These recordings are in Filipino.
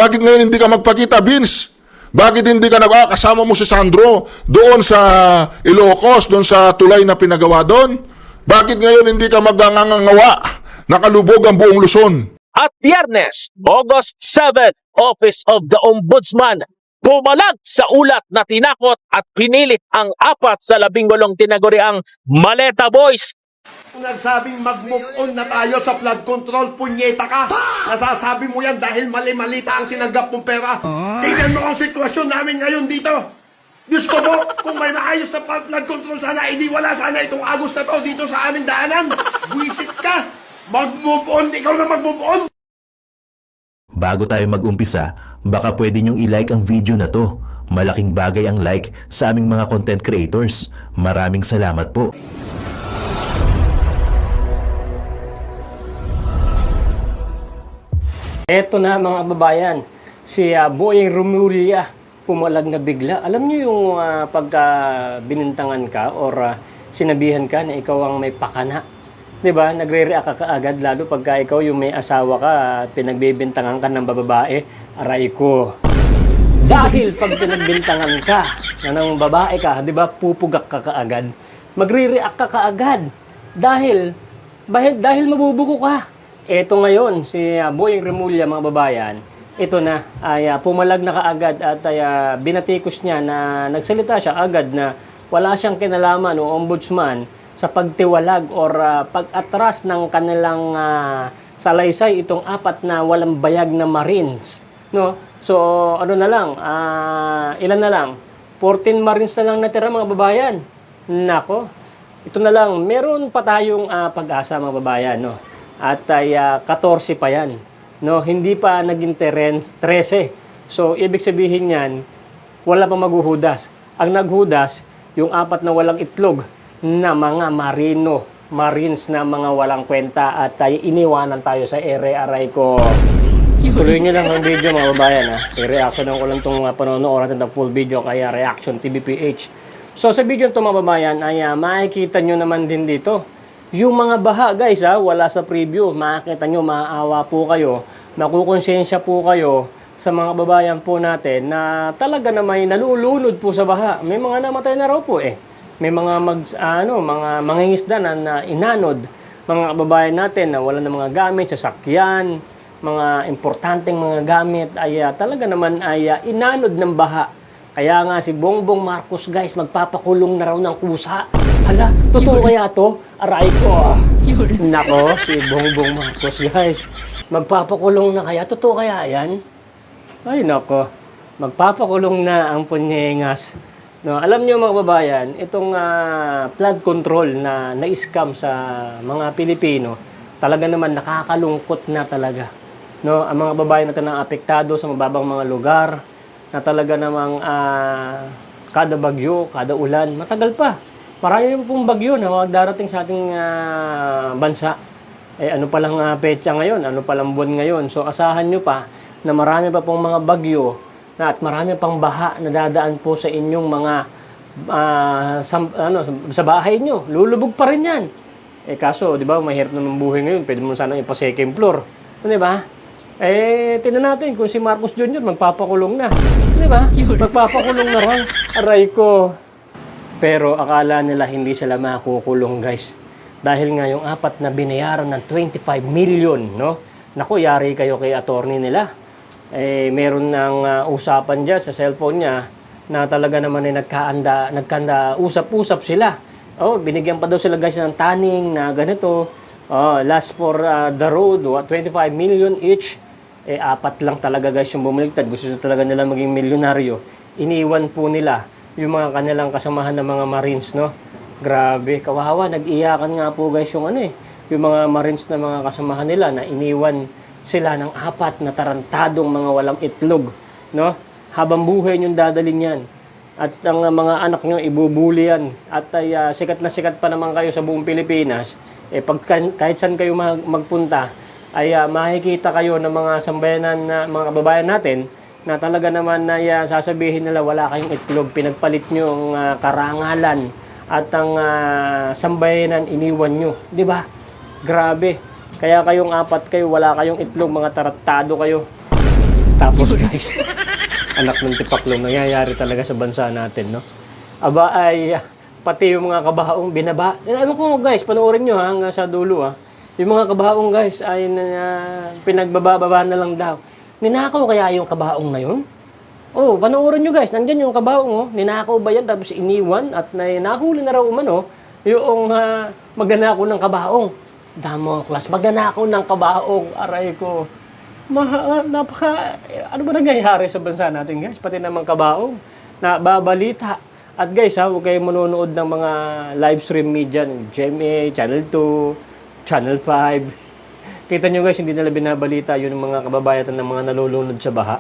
Bakit ngayon hindi ka magpakita, Vince? Bakit hindi ka kasama mo si Sandro doon sa Ilocos, doon sa tulay na pinagawa doon? Bakit ngayon hindi ka magangangawa? Nakalubog ang buong Luzon. At Biyernes, August 7, Office of the Ombudsman pumalag sa ulat na tinakot at pinilit ang 4 sa 18 tinaguriang Maleta Boys. Nagsabing mag-move on na tayo sa flood control, punyeta ka. Nasasabi mo yan dahil mali-malita ang tinanggap mong pera. Tingnan mo ang sitwasyon namin ngayon dito. Diyos ko po, kung may maayos na flood control sana, hindi wala sana itong August na to dito sa aming daanan. Buisit ka. Mag-move on, ikaw na mag-move on. Bago tayo mag-umpisa, baka pwede nyong i-like ang video na to. Malaking bagay ang like sa aming mga content creators. Maraming salamat po. Eto na mga kababayan, si Boyeng Remulla pumalag na bigla. Alam niyo yung pagka binintangan ka or sinabihan ka na ikaw ang may pakana. 'Di ba? Nagre-react ka kaagad lalo pagka ikaw yung may asawa ka at pinagbibintangan ka ng babae. Aray ko. Dahil pag pinagbintangan ka na ng babae ka, 'di ba? Pupugak ka kaagad. Magre-react ka kaagad. Dahil mabubuko ka. Ito ngayon, si Boyeng Remulla mga babayan, ito na, ay pumalag na kaagad at binatikos niya na nagsalita siya agad na wala siyang kinalaman o ombudsman sa pagtiwalag or pag-atras ng kanilang salaysay itong 4 na walang bayag na Marines. No? So, ano na lang, ilan na lang? 14 Marines na lang natira mga babayan. Nako, ito na lang, meron pa tayong pag-asa mga babayan, no? At 14 pa yan. No, hindi pa naging 13. So, ibig sabihin yan, wala pa maghuhudas. Ang naghudas, yung 4 na walang itlog na mga Marines na mga walang kwenta at iniwanan tayo sa ere, aray ko. Tuloy nyo lang ang video mga babayan. I-reaction ko lang itong panonood natin ng full video kaya Reaction TVPH. So, sa video ito mga babayan, ay makikita nyo naman din dito. Yung mga baha guys wala sa preview. Makikita nyo, maaawa po kayo. Makukonsensya po kayo sa mga babayan po natin na talaga na may nalulunod po sa baha. May mga namatay na raw po May mga mga mangingisda na inanod. Mga kababayan natin na wala ng mga gamit, sasakyan, mga importanteng mga gamit ay talaga naman ay inanod ng baha. Kaya nga si Bongbong Marcos guys, magpapakulong na raw ng kusa. Hala, totoo kaya to? Aray ko. Nako, si Bongbong Marcos guys. Magpapakulong na kaya? Totoo kaya yan? Ay nako, magpapakulong na ang punyengas. No, alam niyo mga babayan, itong flood control na na-scam sa mga Pilipino, talaga naman nakakalungkot na talaga. No, ang mga babayan natin na apektado sa mababang mga lugar, na talaga namang kada bagyo, kada ulan, matagal pa. Marami pong bagyo na darating sa ating bansa. Ano palang petsa ngayon, ano palang buwan ngayon. So asahan nyo pa na marami pa pong mga bagyo at marami pang baha na dadaan po sa inyong mga sa bahay nyo. Lulubog pa rin yan. Kaso, di ba, mahirap naman buhay ngayon. Pwede mo sanang ipa-second floor. Di ba? Tingnan natin kung si Marcos Jr. magpapakulong na. Di ba? Magpapakulong na rin. Aray ko. Pero akala nila hindi sila makukulong, guys. Dahil nga yung 4 na binayaran ng 25 million, no? Naku, yari kayo kay attorney nila. Meron ng usapan dyan sa cellphone niya na talaga naman nagkanda, usap-usap sila. Binigyan pa daw sila guys ng taning na ganito. Last for the road, 25 million each. 4 lang talaga guys yung bumiligtad. Gusto talaga nila maging milyonaryo. Iniwan po nila yung mga kanilang kasamahan ng mga Marines, no? Grabe, kawawa. Nag-iyakan nga po guys yung yung mga Marines na mga kasamahan nila na iniwan sila ng 4 na tarantadong mga walang itlog, no? Habang buhay nyo dadalhin yan. At ang mga anak nyo ibubuli yan. At sikat na sikat pa naman kayo sa buong Pilipinas. Kahit saan kayo magpunta, ay makikita kayo ng mga sambayanan na mga kababayan natin na talaga naman na sasabihin nila wala kayong itlog, pinagpalit nyo ang karangalan at ang sambayanan iniwan nyo. Di ba? Grabe. Kaya kayong 4 kayo, wala kayong itlog, mga tarantado kayo. Tapos guys, anak ng tipaklong, nangyayari talaga sa bansa natin, no? Aba ay, pati yung mga kabaong binaba. Ewan ko guys, panoorin nyo ha, hanggang sa dulo ha. Yung mga kabaong guys ay pinagbababa na lang daw. Ninakaw kaya yung kabaong na yun? Oh, panoorin nyo guys, nandyan yung kabaong, oh. Ninakaw ba yan tapos iniwan at nahuli na raw umano yung magnanakaw ng kabaong. Damo class, magnanakaw ng kabaong, aray ko. Napaka, ano ba nangyayari sa bansa natin guys? Pati naman kabaong, na babalita. At guys ha, huwag kayong manonood ng mga live stream media ng GMA, Channel 2, Channel 5. Kita nyo guys, hindi nila binabalita yun ng mga kababayan ng mga nalulunod sa baha.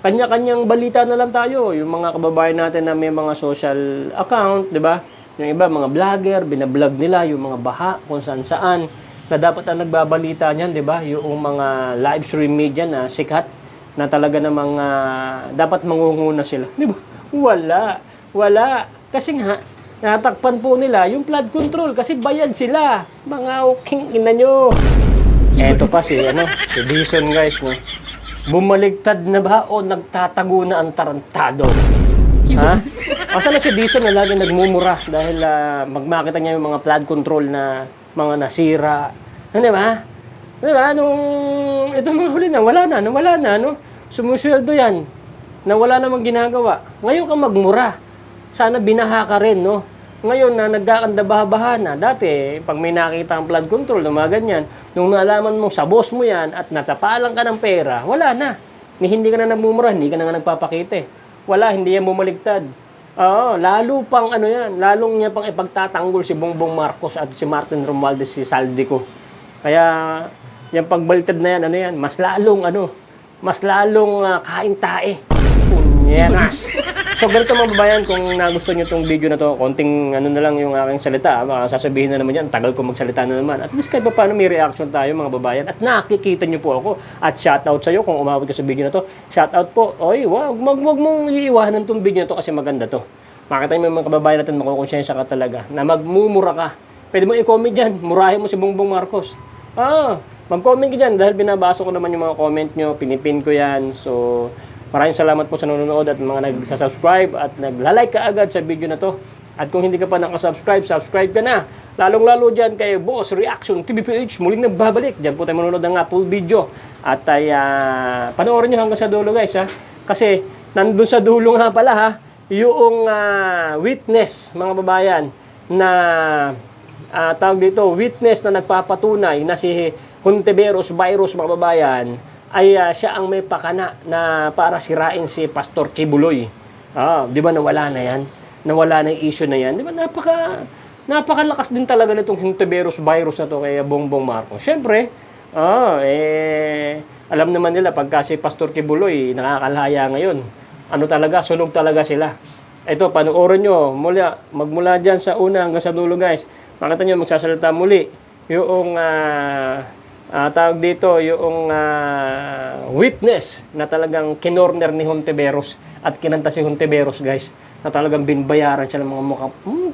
Kanya-kanyang balita na lang tayo. Yung mga kababayan natin na may mga social account, di ba? Yung iba, mga vlogger, binablog nila yung mga baha kung saan-saan. Na dapat ang nagbabalita niyan, di ba? Yung mga live stream media na sikat, na talaga namang dapat mangunguna sila. Di ba? Wala. Kasi nga, natakpan po nila yung flood control kasi bayad sila. Mga uking ina nyo. Eto pa si Dison guys, no? Bumaligtad na ba o nagtatago na ang tarantado? Ha? Asa na si Dison na lagi nagmumura dahil magmakita niya yung mga flood control na mga nasira. Ano ba? Di ba? Itong mga huli na, wala na, no? Sumusweldo yan. Na wala namang ginagawa. Ngayon ka magmura. Sana binaha ka rin, no? Ngayon na nagkakandabaha na. Dati, pag may nakita ang flood control, mga ganyan, nung nalaman mo sa boss mo yan at natapalan ka ng pera, wala na. Hindi ka na nagmumura, hindi ka na nga nagpapakite. Wala, hindi yan bumaligtad. Oo, lalo pang lalong niya pang ipagtatanggol si Bongbong Marcos at si Martin Romualdez, si Saldico. Kaya, yung pagbaliktad na yan, mas lalong kain tae. Punyenas. So, ganito mga babayan, kung nagustuhan nyo itong video na to, konting na lang yung aking salita, sasabihin na naman yan, tagal ko magsalita na naman. At least kahit pa paano may reaction tayo mga babayan. At nakikita nyo po ako. At shoutout sa'yo kung umabot ka sa video na to. Shoutout po. Oy, wag mong iiwanan itong video na to kasi maganda to. Makita nyo mga kababayan natin, makukonsensya ka talaga na magmumura ka. Pwede mo i-comment dyan, murahin mo si Bongbong Marcos. Mag-comment ka dyan dahil binabasa ko naman yung mga comment nyo, pinipin ko yan. So, maraming salamat po sa nanonood at mga nagsasubscribe at naglalike ka agad sa video na to. At kung hindi ka pa nakasubscribe, subscribe ka na. Lalong-lalo dyan kay Boss Reaction TVPH. Muling nagbabalik. Dyan po tayo manonood ng full video. At ay panoorin nyo hanggang sa dulo guys ha. Kasi nandun sa dulo nga pala ha, yung witness mga babayan na tawag dito, witness na nagpapatunay na si Hontiveros Virus mga babayan ay siya ang may pakana na para sirain si Pastor Kibuloy. Di ba nawala na yan? Nawala na yung issue na yan. Di ba napakalakas din talaga nitong Hontiveros Virus na to kay Bongbong Marcos. Siyempre, alam naman nila pagka si Pastor Kibuloy nakakalaya ngayon. Sunog talaga sila. Ito, panoorin nyo, magmula dyan sa una hanggang sa dulo guys. Makita nyo, magsasalita muli. Yung tawag dito, yung witness na talagang kinorner ni Hontiveros at kinanta si Hontiveros guys, na talagang binbayaran siya ng mga mukha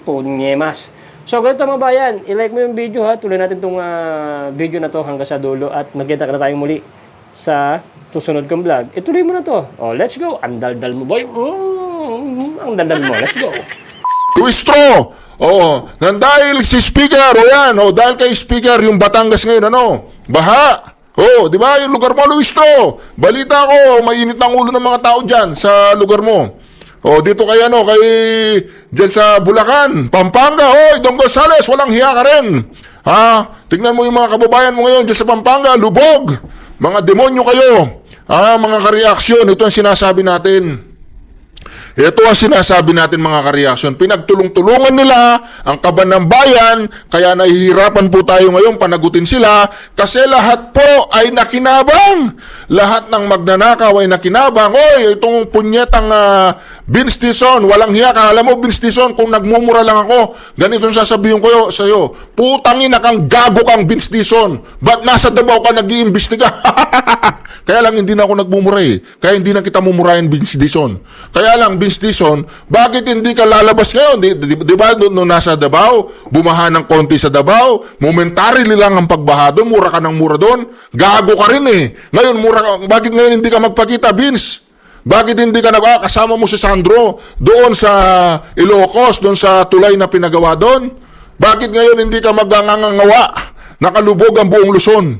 punyemas. So ganito mga bayan, i-like mo yung video ha, tuloy natin itong video na to hanggang sa dulo at magkita ka na tayong muli sa susunod kong vlog. Ituloy mo na to. Let's go. Ang daldal mo boy. Ang daldal mo. Let's go. Tuistro! Dahil si speaker, dahil kay speaker, yung Batangas ngayon, baha. Di ba, yung lugar mo, Luistro. Balita ko, mainit ang ulo ng mga tao dyan sa lugar mo. Dito kay dyan sa Bulacan, Pampanga, Don Gonzales, walang hiya ka rin. Tignan mo yung mga kababayan mo ngayon dyan sa Pampanga, lubog. Mga demonyo kayo. Mga kareaksyon, ito ang sinasabi natin. Ito ang sinasabi natin mga kareaksyon. Pinagtulong-tulungan nila ang kaban ng bayan, kaya nahihirapan po tayo ngayon panagutin sila kasi lahat po ay nakinabang. Lahat ng magnanakaw ay nakinabang. Itong punyetang Vince Dizon, walang hiya ka. Alam mo, Vince Dizon, kung nagmumura lang ako, ganito sasabihin ko sa'yo, putangin na kang gago kang Vince Dizon. Ba't nasa Davao ka nag-iimbestiga? Kaya lang hindi na ako nagmumura Kaya hindi na kita mumurahin, Vince Dizon. Kaya lang, Vince Dizon, bakit hindi ka lalabas ngayon? Di ba nung nasa Davao, bumaha ng konti sa Davao, momentarily lang ang pagbaha doon, mura ka ng mura doon, gago ka rin Ngayon, mura bakit ngayon hindi ka magpakita, Vince? Bakit hindi ka kasama mo si Sandro doon sa Ilocos, doon sa tulay na pinagawa doon? Bakit ngayon hindi ka magngangawa? Nakalubog ang buong Luzon.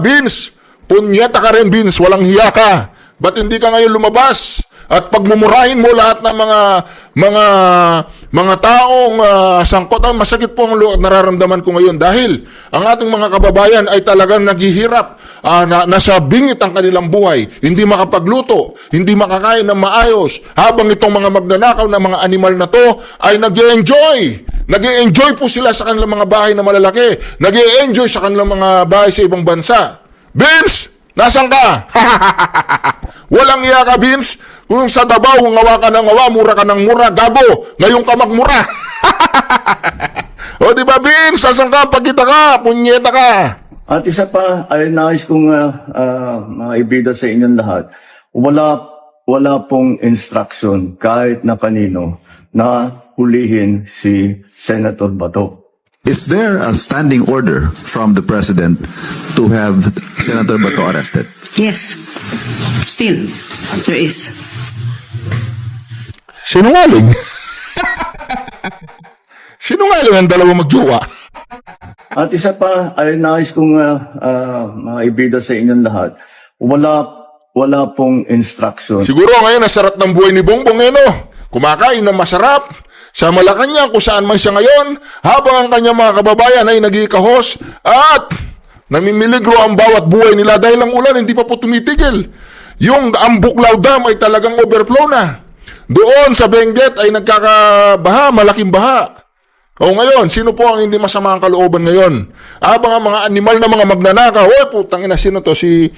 Vince, punyeta ka rin, Vince, walang hiya ka. Ba't hindi ka ngayon lumabas? At pagmumurahin mo lahat ng mga taong sangkot, masakit po ang nararamdaman ko ngayon dahil ang ating mga kababayan ay talagang naghihirap, nasa bingit ang kanilang buhay, hindi makapagluto, hindi makakain ng maayos, habang itong mga magnanakaw na mga animal na to ay nag-e-enjoy. Nag-e-enjoy po sila sa kanilang mga bahay na malalaki, nag-e-enjoy sa kanilang mga bahay sa ibang bansa. Vince, nasan ka? Walang iya ka, Vince. Kung sa Davao, ngawa ka ng ngawa, mura ka ng mura, gago, ngayon ka magmura. O di ba, Vince, nasan ka? Pagkita ka, punyeta ka. At isa pa, ay nais kong maibida sa inyong lahat, wala pong instruction kahit na kanino na hulihin si Senator Bato. Is there a standing order from the President to have Senator Bato arrested? Yes, still, there is. Sinungaling. Sinungaling ang dalawa magjowa. At isa pa, ay nais kong maibida sa inyong lahat, wala pong instruction. Siguro ngayon nasarap ng buhay ni Bongbong kumakain ng masarap sa Malacanang kung saan man siya ngayon, habang ang kanyang mga kababayan ay nagkikahos at namimiligro ang bawat buhay nila dahil ang ulan hindi pa po tumitigil. Yung Buklaw Dam ay talagang overflow na. Doon sa Benguet ay nagkakabaha, malaking baha. O ngayon, sino po ang hindi masama ang kalooban ngayon? Habang ang mga animal na mga magnanakaw, putang ina, sino to? Si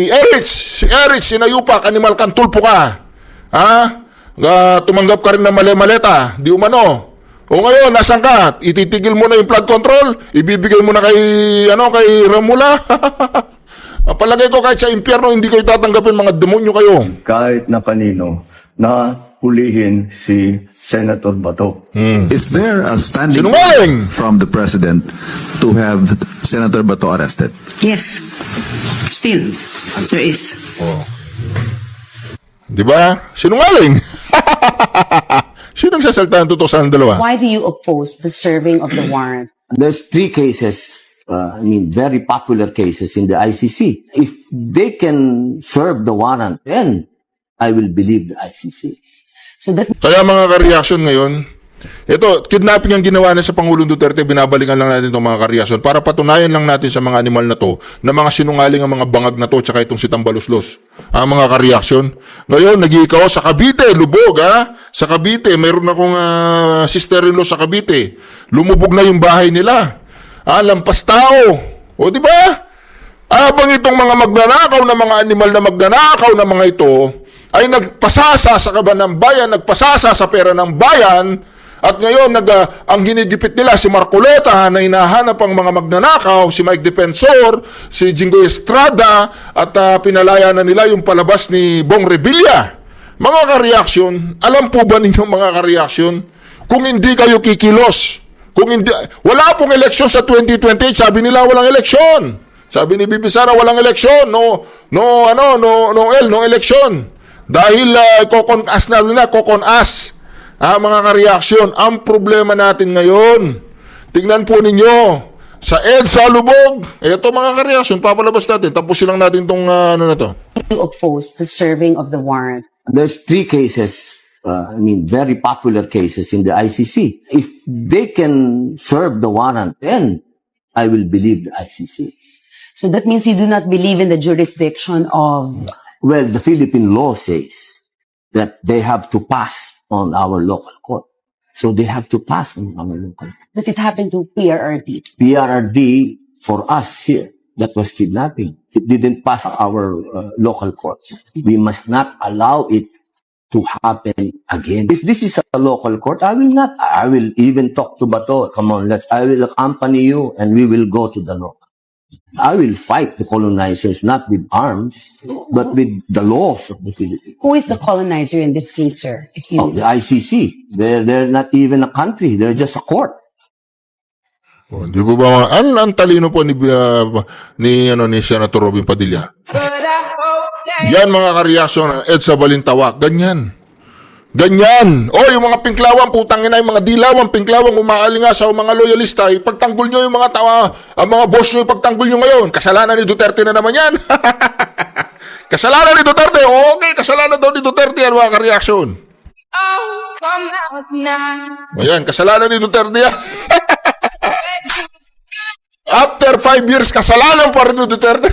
Erich, sinayupak, animal kan, tulpo ka. Tumanggap ka rin ng maleta, di umano. O ngayon, nasan ka? Ititigil mo na yung flood control? Ibibigay mo na kay Ramula? Palagay ko kahit sa impyerno, hindi kayo tatanggapin, mga demonyo kayo. Kahit na kanino na hulihin si Senator Bato. Is there a standing Sinungaling! order from the President to have Senator Bato arrested? Yes, still, there is. Di ba? Sinungaling. Sino nagsasalta ng totoo sa dalawa? Why do you oppose the serving of the warrant? There's three cases, very popular cases in the ICC. If they can serve the warrant, then I will believe the ICC. So that Kaya mga ka-reaction ngayon, ito, kidnapping ang ginawa na sa Pangulong Duterte, binabalikan lang natin itong mga ka-reaction para patunayan lang natin sa mga animal na to, na mga sinungaling ang mga bangag na to, tsaka itong si Tambaluslos. Ang mga ka-reaction. Ngayon, nag-iikaw sa Cavite, lubog, Sa Cavite, mayroon akong sister-in-law sa Cavite. Lumubog na yung bahay nila. Lampas tao. O, di ba? Habang itong mga magnanakaw na mga animal na magnanakaw na mga ito, ay nagpasasa sa kaban ng bayan, nagpasasa sa pera ng bayan, at ngayon ang ginigipit nila si Marcoleta na hinahanap ang mga magnanakaw, si Mike Defensor, si Jingo Estrada, at pinalaya na nila yung palabas ni Bong Revilla. Mga ka-reaction, alam po ba ninyo mga ka-reaction, kung hindi kayo kikilos, kung hindi, wala pong eleksyon sa 2028, sabi nila walang eleksyon. Sabi ni Bibi Sara, walang eleksyon, no eleksyon. Dahil kokonas na nila, kokonas. Mga ka-reaction, ang problema natin ngayon, tingnan po ninyo, sa EDSA Lubog, eto mga ka-reaction, papalabas natin, tapusin lang natin itong na to. you oppose the serving of the warrant. There's three cases, very popular cases in the ICC. If they can serve the warrant, then I will believe the ICC. So that means you do not believe in the jurisdiction of... Well, the Philippine law says that they have to pass on our local court. So they have to pass on our local court. That it happened to PRRD. PRRD, for us here, that was kidnapping. It didn't pass our local courts. We must not allow it to happen again. If this is a local court, I will even talk to Bato. Come on, I will accompany you and we will go to the law. I will fight the colonizers, not with arms, but with the laws of the Philippines. Who is the colonizer in this case, sir? If you... The ICC. They're not even a country. They're just a court. Di ba ang talino po ni Senator Robin Padilla? Yan mga kareaksyon, EDSA Balintawak. Ganyan. Ganyan. O, yung mga pinklawang, putang ina, yung mga dilawang pinklawang umaalinga sa mga loyalista, ipagtanggol nyo yung mga tawa, ang mga boss nyo, ipagtanggol nyo ngayon. Kasalanan ni Duterte na naman yan. Kasalanan ni Duterte. Okay, kasalanan daw ni Duterte yan, mga kareaksyon. Ayan, kasalanan ni Duterte yan. After 5 years, kasalanan pa rin ni Duterte.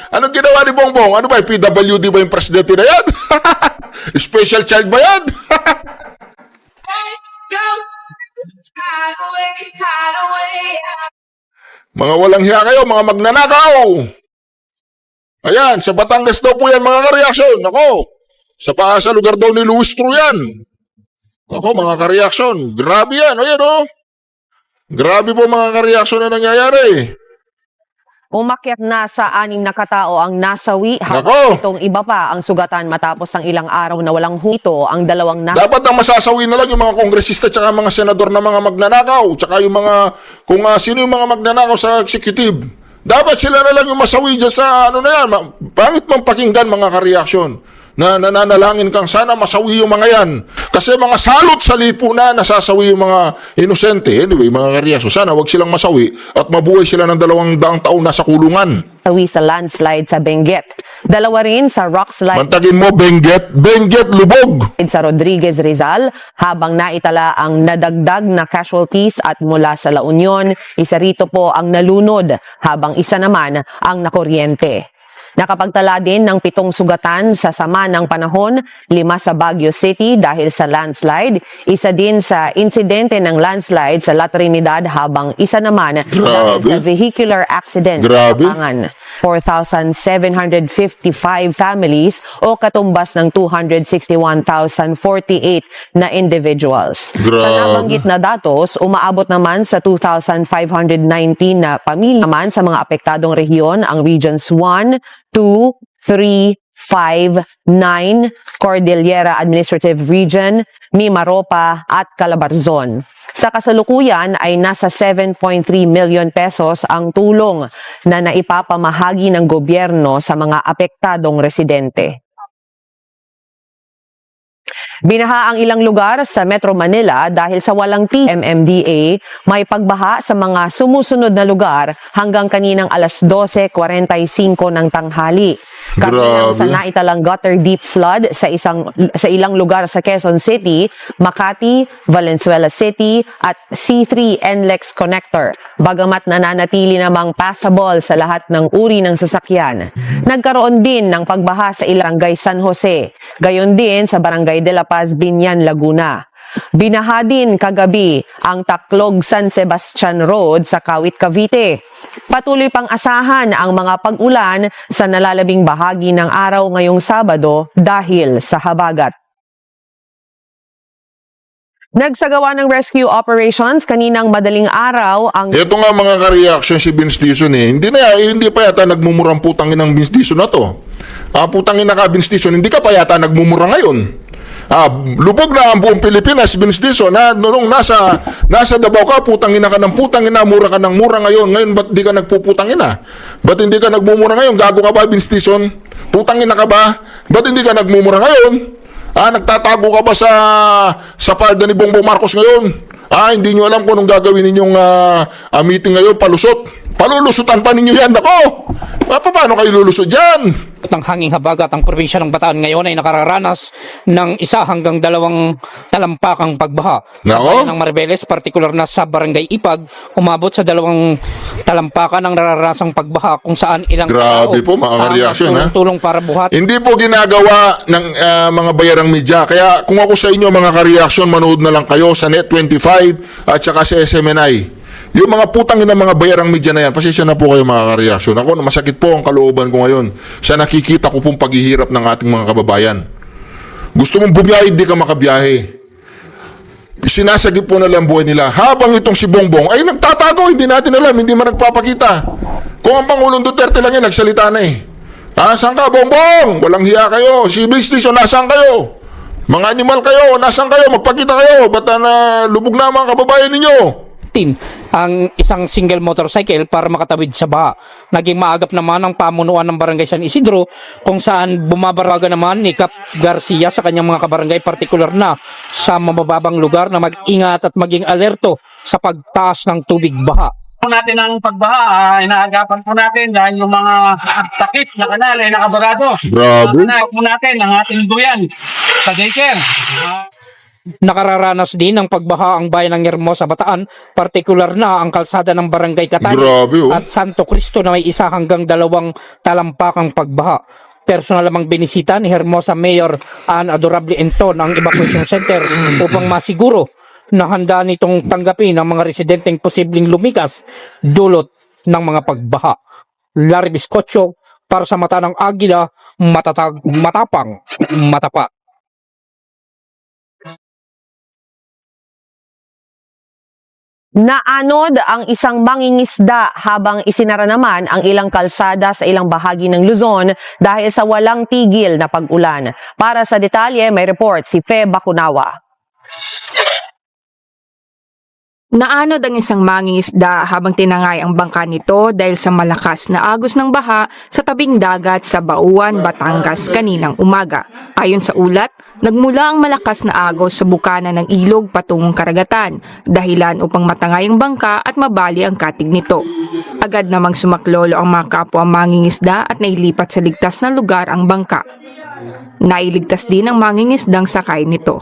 Anong ginawa ni Bongbong? Ano ba, PWD ba yung presidente na yan? Special child ba yan? Mga walang hiya kayo, mga magnanakaw. Ayan, sa Batangas daw po yan mga kareaksyon. Ako, sa lugar daw ni Luis Tru yan. Ako, mga kareaksyon, grabe yan. Ayan o. Grabe po mga kareaksyon na nangyayari. Umakyat na sa 6 na katao ang nasawi Nako! habang itong iba pa ang sugatan matapos ang ilang araw na walang huto ang dalawang Dapat ang masasawi na lang yung mga kongresista tsaka mga senador na mga magnanakaw tsaka yung mga, kung sino yung mga magnanakaw sa executive. Dapat sila na lang yung masawi dyan sa ano na yan. Pangit mong pakinggan mga kareaksyon na nananalangin kang sana masawi yung mga yan. Kasi mga salot sa lipo na nasasawi yung mga inosente. Anyway, mga kareaksyon, sana wag silang masawi at mabuhay sila ng 200 taon na sa kulungan. nasawi sa landslide sa Benguet. Dalawa rin sa rock slide Mantagin mo, Benguet, lubog. sa Rodriguez Rizal habang naitala ang nadagdag na casualties at mula sa La Union, isa rito po ang nalunod habang isa naman ang nakuryente. Nakapagtala din ng 7 sugatan sa sama ng panahon, 5 sa Baguio City dahil sa landslide, isa din sa insidente ng landslide sa La Trinidad habang isa naman dahil sa vehicular accident sa Papangan. 4,755 families o katumbas ng 261,048 na individuals. Sa nabanggit na datos, umaabot naman sa 2,519 na pamilya naman sa mga apektadong rehiyon ang Regions 1, 2, 3, 5, 9, Cordillera Administrative Region, Mimaropa at Calabarzon. Sa kasalukuyan ay nasa 7.3 million pesos ang tulong na naipapamahagi ng gobyerno sa mga apektadong residente. Binaha ang ilang lugar sa Metro Manila dahil sa walang MMDA, may pagbaha sa mga sumusunod na lugar hanggang kaninang alas 12:45 ng tanghali. Kabilang sa naitalang gutter deep flood sa ilang lugar sa Quezon City, Makati, Valenzuela City at C3 NLEX Connector. Bagamat nananatili namang passable sa lahat ng uri ng sasakyan. Nagkaroon din ng pagbaha sa Barangay San Jose, gayon din sa Barangay de la Paz, Binyan, Laguna. Binaha din kagabi ang Taclob San Sebastian Road sa Kawit, Cavite. Patuloy pang asahan ang mga pag-ulan sa nalalabing bahagi ng araw ngayong Sabado dahil sa habagat. Nagsagawa ng rescue operations kaninang madaling araw ang... Ito nga mga ka-reaction si Vince Dizon eh. Hindi pa yata nagmumurang putangin ng Vince Dizon na to. Putangin na ka Vince Dizon, hindi ka pa yata nagmumura ngayon. Lubog na ang buong Pilipinas, Vince Dizon, nung nasa Davao ka, putangin na ka ng putangin na, mura ka ng mura ngayon. Ngayon, ba't di ka nagpuputangin na? Ba't hindi ka nagmumura ngayon? Gago ka ba, Vince Dizon? Putangin na ka ba? Ba't hindi ka nagmumura ngayon? Nagtatago ka ba sa palda ni Bongbong Marcos ngayon? Hindi nyo alam kung anong gagawin ninyong meeting ngayon, palusot. Palulusutan pa ninyo yan, ako! Paano kayo lulusot dyan? Ang hanging habagat ang probinsya ng Bataan ngayon ay nakararanas ng 1 hanggang 2 talampakang pagbaha. Sa bayan ng Maribeles, partikular na sa Barangay Ipag, umabot sa 2 talampakan ang nararanasang pagbaha kung saan ilang Grabe po mga reaction ha. Tulong para buhat. Hindi po ginagawa ng mga bayarang media. Kaya kung ako sa inyo mga ka-reaction, manood na lang kayo sa Net25 at saka sa SMNI. Yung mga putangin ng mga bayarang media na yan, pasensya na po kayo mga ka-reaction. Ako, masakit po ang kalooban ko ngayon sa nakikita ko pong paghihirap ng ating mga kababayan. Gusto mong bumiyahe, di ka makabiyahe. Sinasagip po na lang buhay nila. Habang itong si Bongbong ay nagtatago, hindi natin alam, hindi man nagpapakita. Kung ang Pangulong Duterte lang yan, nagsalita na eh. Saan ka, Bongbong? Walang hiya kayo. Si Vince Dizon, nasaan kayo? Mga animal kayo, nasaan kayo? Magpakita kayo. Ba't lubog na mga kababayan ninyo? ang isang single motorcycle para makatawid sa baha. Naging maagap naman ang pamunuan ng Barangay San Isidro kung saan bumabaraga naman ni Cap Garcia sa kanyang mga kabarangay, partikular na sa mabababang lugar, na mag-ingat at maging alerto sa pagtaas ng tubig baha. Natin ang pagbaha, inaagapan po natin dahil yung mga takip na kanal ay nakabarado. Grabe. Inaagapan po natin ang ating duyan sa daycare. Nakararanas din ng pagbaha ang bayan ng Hermosa, Bataan, partikular na ang kalsada ng Barangay Catani Grabe, oh. at Santo Cristo na may 1 hanggang 2 talampakang pagbaha. Personal lamang binisita ni Hermosa Mayor Ann Adorable Enton ang evacuation center upang masiguro na handa nitong tanggapin ang mga residenteng posibleng lumikas dulot ng mga pagbaha. Larry Biscotcho para sa Mata ng Agila, matatag, matapang, matapat. Naanod ang isang mangingisda habang isinara naman ang ilang kalsada sa ilang bahagi ng Luzon dahil sa walang tigil na pag-ulan. Para sa detalye, may report si Fe Bacunawa. Naanod ang isang mangingisda habang tinangay ang bangka nito dahil sa malakas na agos ng baha sa tabing dagat sa Bauan, Batangas kaninang umaga. Ayon sa ulat, nagmula ang malakas na agos sa bukana ng ilog patungong karagatan, dahilan upang matangay ang bangka at mabali ang katig nito. Agad namang sumaklolo ang mga kapwa mangingisda at nailipat sa ligtas na lugar ang bangka. Nailigtas din ang mangingisdang sakay nito.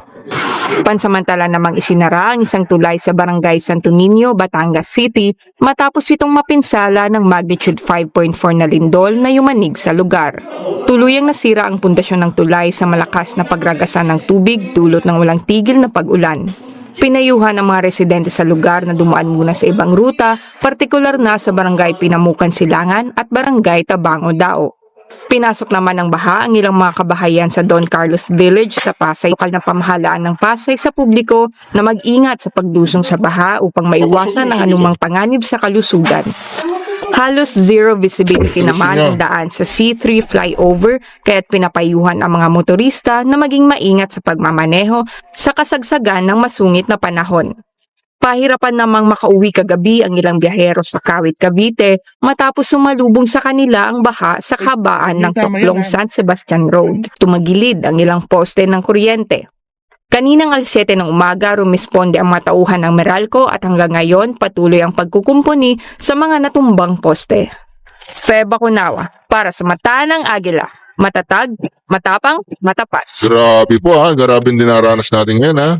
Pansamantala namang isinara ang isang tulay sa Barangay Santo Niño, Batangas City matapos itong mapinsala ng magnitude 5.4 na lindol na yumanig sa lugar. Tuluyang nasira ang pundasyon ng tulay sa malakas na pagragasan ng tubig dulot ng walang tigil na pag-ulan. Pinayuhan ang mga residente sa lugar na dumaan muna sa ibang ruta, partikular na sa Barangay Pinamukan Silangan at Barangay Tabango Dao. Pinasok naman ng baha ang ilang mga kabahayan sa Don Carlos Village sa Pasay. Lokal na pamahalaan ng Pasay sa publiko na mag-ingat sa pagdusong sa baha upang maiwasan ang anumang panganib sa kalusugan. Halos zero visibility naman ang daan sa C3 flyover kaya't pinapayuhan ang mga motorista na maging maingat sa pagmamaneho sa kasagsagan ng masungit na panahon. Pahirapan namang makauwi kagabi ang ilang biyahero sa Kawit, Cavite matapos sumalubong sa kanila ang baha sa kabaan ng Toklong San Sebastian Road. Tumagilid ang ilang poste ng kuryente. Kaninang alas 7 ng umaga, rumisponde ang mga tauhan ng Meralco at hanggang ngayon patuloy ang pagkukumpuni sa mga natumbang poste. Fe Bacunawa para sa Mata ng Agila. Matatag, matapang, matapat. Grabe po ha. Grabe din dinaranas natin ngayon ha.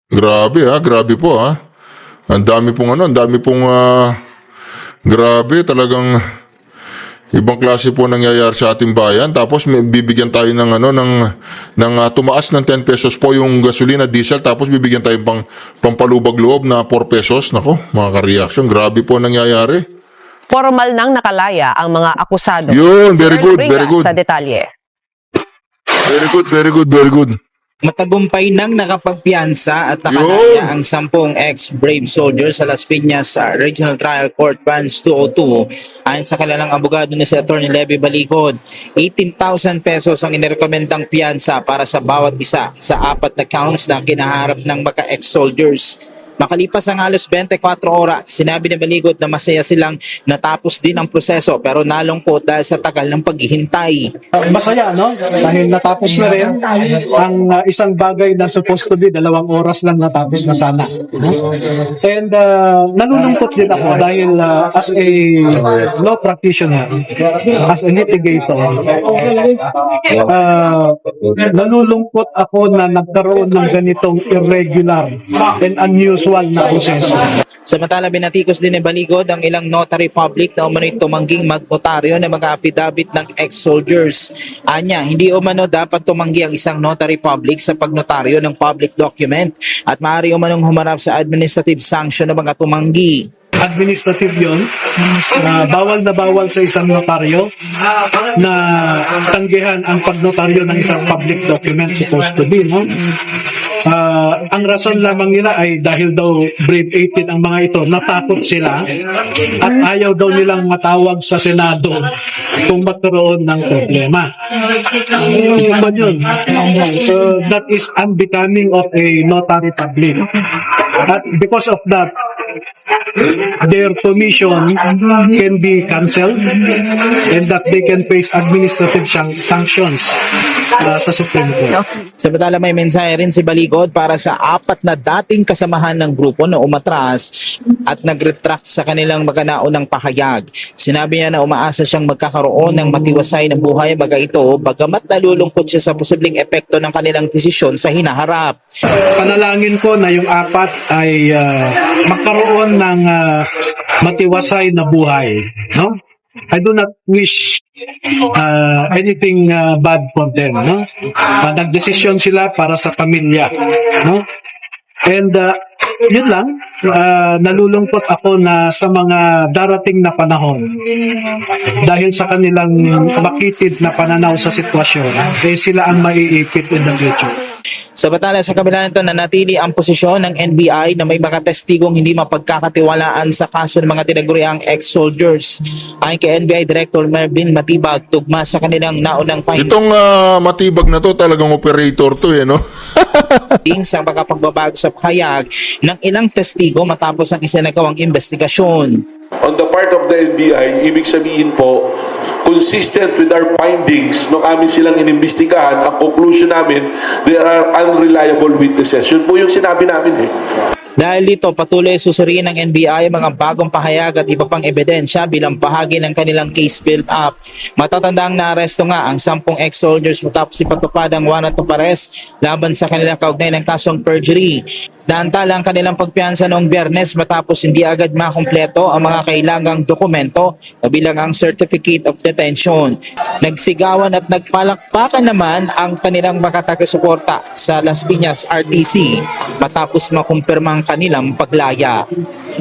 Grabe ha. Grabe po ha. Ang dami pong grabe talagang ibang klase po nangyayari sa ating bayan. Tapos may bibigyan tayo ng tumaas ng 10 pesos po yung gasolina, diesel, tapos bibigyan tayo pampalubag loob na 4 pesos. Nako, mga ka-reaction, grabe po nangyayari. Formal nang nakalaya ang mga akusado. Yun, Si very Earl good, Ringa very good. Sa detalye. Very good, very good, very good. Matagumpay nang nakapagpiyansa at nakalaya ang 10 ex-Brave soldiers sa Las Piñas sa Regional Trial Court Branch 202. Ayon sa kilalang abogado ni si Atty. Levy Balikod, 18,000 pesos ang inirekomendang piyansa para sa bawat isa sa 4 na counts na kinaharap ng mga ex-soldiers. Makalipas ang halos 24 oras, sinabi ni Balikod na masaya silang natapos din ang proseso pero nalungkot dahil sa tagal ng paghihintay. Masaya, no? Dahil natapos na rin ang isang bagay na supposed to be 2 oras lang natapos na sana. And nalulungkot din ako dahil as a law practitioner, as a litigator, nalulungkot ako na nagkaroon ng ganitong irregular and unusual na proseso. Samantala, binatikos din ni Balikod ang ilang notary public na umano'y tumangging magnotaryo ng mga affidavit ng ex-soldiers. Anya, hindi umano dapat tumanggi ang isang notary public sa pagnotaryo ng public document at maaari umanong humarap sa administrative sanction ng mga tumanggi. Administrative yun, bawal na bawal sa isang notaryo na tanggihan ang pagnotaryo ng isang public document supposed to be, no? Ang rason lamang nila ay dahil daw Brave 18 ang mga ito, natakot sila at ayaw daw nilang matawag sa Senado kung magkaroon ng problema. Yun. So that is unbecoming of a notary public. At because of that, their commission can be cancelled and that they can face administrative sanctions sa Supreme Court. Samantala may mensahe rin si Balikod para sa 4 na dating kasamahan ng grupo na umatras at nag-retract sa kanilang maganaunang pahayag. Sinabi niya na umaasa siyang magkakaroon ng matiwasay na buhay baga ito bagamat nalulungkot siya sa posibleng epekto ng kanilang desisyon sa hinaharap. Panalangin ko na yung 4 ay magkaroon ng matiwasay na buhay, no? I do not wish anything bad for them, no? Nagdesisyon sila para sa pamilya, no? And yun lang, nalulungkot ako na sa mga darating na panahon dahil sa kanilang makitid na pananaw sa sitwasyon, sila ang maiipit in the future. Sa batala sa kabila nito, nanatili ang posisyon ng NBI na may mga testigong hindi mapagkakatiwalaan sa kaso ng mga tinaguriang ex-soldiers. Ayon kay NBI Director Mervin Matibag, tugma sa kanilang naunang findings. Itong Matibag na to, talagang operator to no? Sa pagkapagbabago sa pahayag ng ilang testigo matapos ang isinagawang investigasyon. On the part of the NBI, ibig sabihin po, consistent with our findings nung amin silang inimbestigahan, ang conclusion namin, they are unreliable witnesses. Yun po yung sinabi namin Dahil dito, patuloy susuriin ng NBI ang mga bagong pahayag at iba pang ebidensya bilang bahagi ng kanilang case build-up. Matatandang naaresto nga ang 10 ex-soldiers matapos ipatupad ang warrant of arrest laban sa kanilang kaugnay ng kasong perjury. Naantala ang kanilang pagpiyansa noong Biyernes matapos hindi agad makumpleto ang mga kailangang dokumento kabilang ang Certificate of Detention. Nagsigawan at nagpalakpakan naman ang kanilang mga taga-suporta sa Las Piñas RTC matapos makumpirmang kanilang paglaya.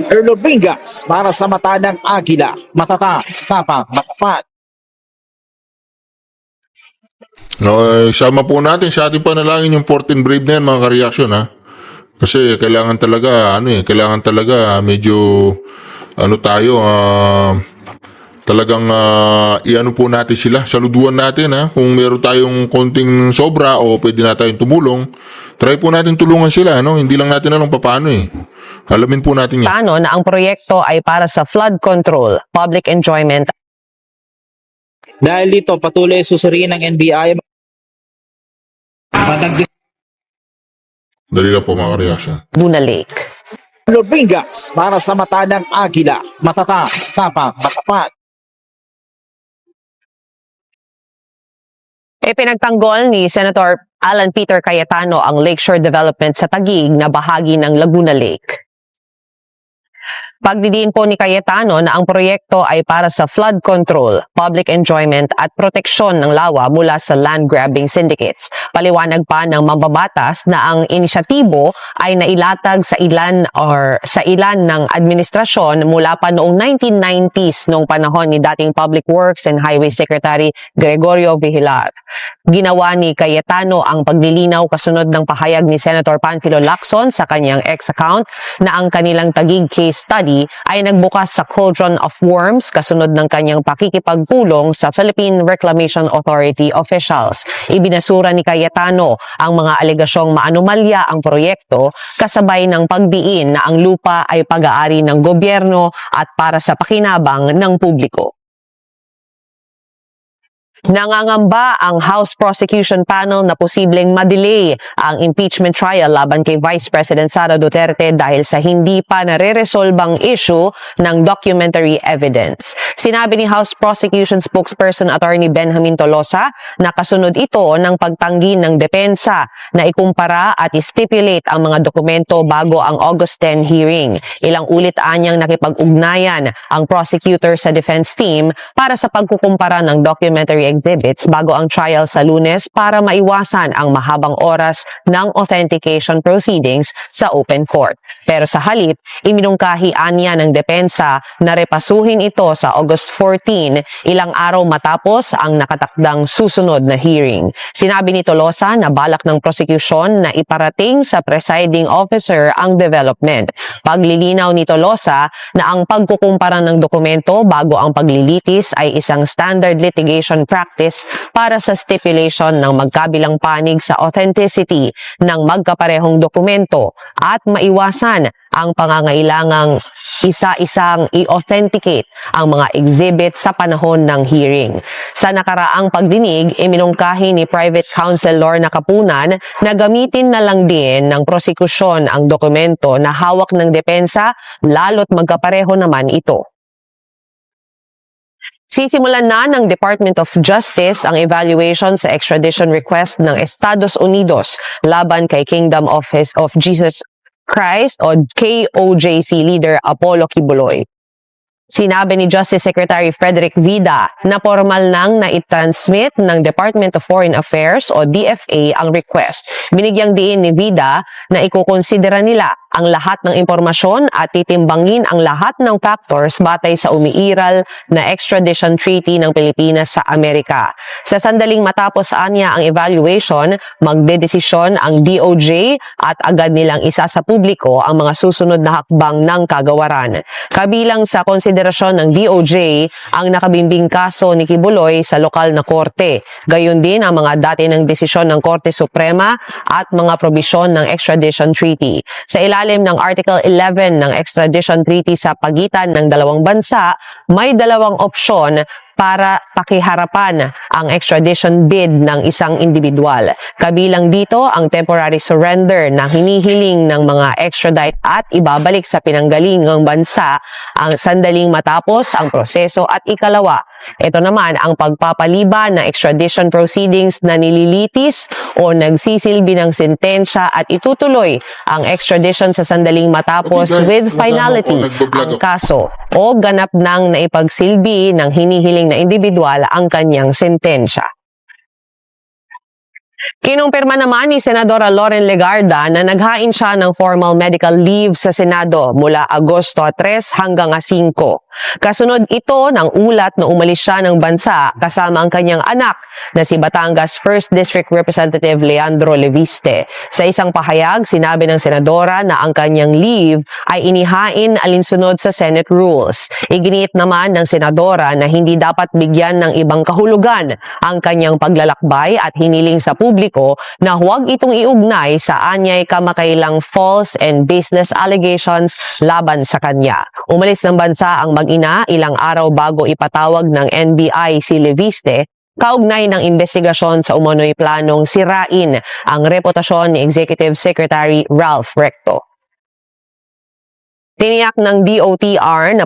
Erlo Bingas para sa Mata ng Agila, matata, tapang, matapat. No, sama po natin sa ating panalangin yung 14 Brave na yan, mga ka-reaction, ha? Kasi kailangan talaga, kailangan talaga medyo, tayo, talagang iano po natin sila, saluduan natin, ha? Kung meron tayong konting sobra o pwede na tayong tumulong, try po natin tulungan sila, Hindi lang natin alam paano, Alamin po natin yan. Paano na ang proyekto ay para sa flood control, public enjoyment. Dahil dito, patuloy susuriin ng NBI Dali lang po, mga ka-reaction. Laguna Lake. Erlo Bingas para sa Mata ng Agila, matata, tapang, matapat. Ipinagtanggol ni Senator Alan Peter Cayetano ang Lakeshore Development sa Taguig na bahagi ng Laguna Lake. Pagdidiin po ni Cayetano na ang proyekto ay para sa flood control, public enjoyment at proteksyon ng lawa mula sa land grabbing syndicates. Paliwanag pa ng mambabatas na ang inisyatibo ay nailatag sa ilan ng administrasyon mula pa noong 1990s noong panahon ni dating Public Works and Highway Secretary Gregorio Vigilar. Ginawa ni Cayetano ang paglilinaw kasunod ng pahayag ni Senator Panfilo Lacson sa kanyang X-account na ang kanilang Taguig case study ay nagbukas sa cauldron of worms kasunod ng kanyang pakikipagpulong sa Philippine Reclamation Authority officials. Ibinasura ni Cayetano ang mga alegasyong maanomalya ang proyekto kasabay ng pagdiin na ang lupa ay pag-aari ng gobyerno at para sa pakinabang ng publiko. Nangangamba ang House Prosecution Panel na posibleng madelay ang impeachment trial laban kay Vice President Sara Duterte dahil sa hindi pa nare-resolbang issue ng documentary evidence. Sinabi ni House Prosecution Spokesperson Attorney Benjamin Tolosa na kasunod ito ng pagtanggi ng depensa na ikumpara at stipulate ang mga dokumento bago ang August 10 hearing. Ilang ulit anyang nakipag-ugnayan ang prosecutor sa defense team para sa pagkukumpara ng documentary exhibits bago ang trial sa Lunes para maiwasan ang mahabang oras ng authentication proceedings sa open court. Pero sa halip, iminungkahi anya ng depensa na repasuhin ito sa August 14, ilang araw matapos ang nakatakdang susunod na hearing. Sinabi ni Tolosa na balak ng prosecution na iparating sa presiding officer ang development. Paglilinaw ni Tolosa na ang pagkukumpara ng dokumento bago ang paglilitis ay isang standard litigation practice practice para sa stipulation ng magkabilang panig sa authenticity ng magkaparehong dokumento at maiwasan ang pangangailangang isa-isang i-authenticate ang mga exhibit sa panahon ng hearing. Sa nakaraang pagdinig, iminungkahi ni Private Counsel Lorna Kapunan na gamitin na lang din ng prosekusyon ang dokumento na hawak ng depensa lalo't magkapareho naman ito. Sisimulan na ng Department of Justice ang evaluation sa extradition request ng Estados Unidos laban kay Kingdom of Jesus Christ o KOJC leader Apollo Kibuloy. Sinabi ni Justice Secretary Frederick Vida na formal nang naitransmit ng Department of Foreign Affairs o DFA ang request. Binigyang diin ni Vida na ikukonsidera nila ang lahat ng impormasyon at titimbangin ang lahat ng factors batay sa umiiral na extradition treaty ng Pilipinas sa Amerika. Sa sandaling matapos anya ang evaluation, magdedesisyon ang DOJ at agad nilang isa sa publiko ang mga susunod na hakbang ng kagawaran. Kabilang sa konsiderasyon ng DOJ ang nakabimbing kaso ni Kibuloy sa lokal na korte. Gayon din ang mga dati ng desisyon ng Korte Suprema at mga probisyon ng extradition treaty. Sa ilalim ng Article 11 ng extradition treaty sa pagitan ng dalawang bansa, may dalawang opsyon para pakiharapan ang extradition bid ng isang individual. Kabilang dito ang temporary surrender na hinihiling ng mga extradite at ibabalik sa pinanggalingang bansa ang sandaling matapos ang proseso at ikalawa, ito naman ang pagpapaliban ng extradition proceedings na nililitis o nagsisilbi ng sentensya at itutuloy ang extradition sa sandaling matapos with finality ang kaso o ganap nang naipagsilbi ng hinihiling na individual ang kanyang sentensya. Kinumpirma naman ni Senadora Loren Legarda na naghain siya ng formal medical leave sa Senado mula Agosto 3 hanggang 5. Kasunod ito ng ulat na umalis siya ng bansa kasama ang kanyang anak na si Batangas 1st District Representative Leandro Leviste. Sa isang pahayag, sinabi ng senadora na ang kanyang leave ay inihain alinsunod sa Senate rules. Iginiit naman ng senadora na hindi dapat bigyan ng ibang kahulugan ang kanyang paglalakbay at hiniling sa publiko na huwag itong iugnay sa anyay kamakailang false and baseless allegations laban sa kanya. Umalis ng bansa ang mag-ina ilang araw bago ipatawag ng NBI si Leviste kaugnay ng investigasyon sa umano'y planong sirain ang reputasyon ni Executive Secretary Ralph Recto. Tiniyak ng DOTR na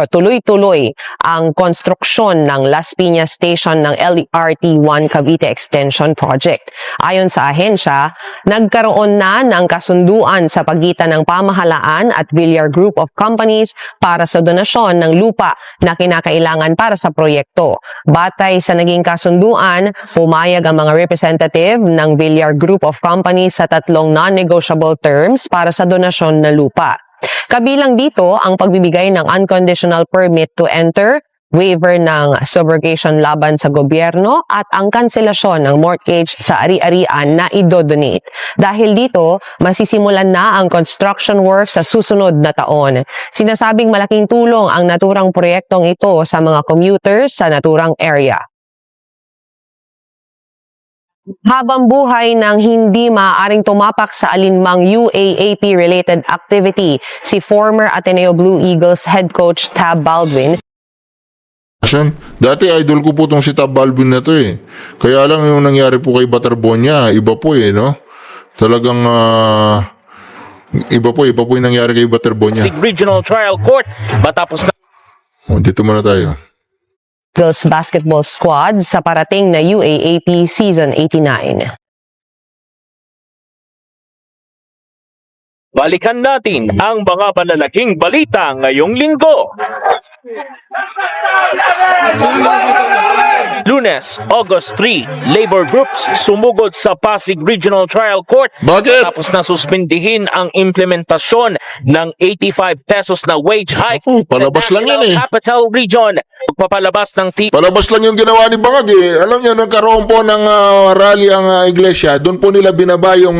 tuloy-tuloy ang konstruksyon ng Las Piñas Station ng LRT-1 Cavite Extension Project. Ayon sa ahensya, nagkaroon na ng kasunduan sa pagitan ng pamahalaan at Villar Group of Companies para sa donasyon ng lupa na kinakailangan para sa proyekto. Batay sa naging kasunduan, pumayag ang mga representative ng Villar Group of Companies sa 3 non-negotiable terms para sa donasyon na lupa. Kabilang dito ang pagbibigay ng unconditional permit to enter, waiver ng subrogation laban sa gobyerno at ang kanselasyon ng mortgage sa ari-arian na idodonate. Dahil dito, masisimulan na ang construction work sa susunod na taon. Sinasabing malaking tulong ang naturang proyektong ito sa mga commuters sa naturang area. Habang buhay nang hindi maaaring tumapak sa alinmang UAAP-related activity, si former Ateneo Blue Eagles head coach Tab Baldwin. Dati idol ko po itong si Tab Baldwin na to eh. Kaya lang yung nangyari po kay Baterbonia, iba po eh, no? Talagang iba po yung nangyari kay Baterbonia. Regional Trial Court matapos na Dito muna tayo. Eagles basketball squad sa parating na UAAP Season 89. Balikan natin ang mga malalaking balita ngayong linggo. Lunes, August 3, labor groups sumugod sa Pasig Regional Trial Court. Bakit? Tapos na suspindihin ang implementasyon ng 85 pesos na wage hike palabas sa lang yan eh. Capital Region. Pagpapalabas ng Palabas lang yung ginawa ni Bangag eh. Alam niyo, nagkaroon po ng rally ang iglesia. Doon po nila binaba yung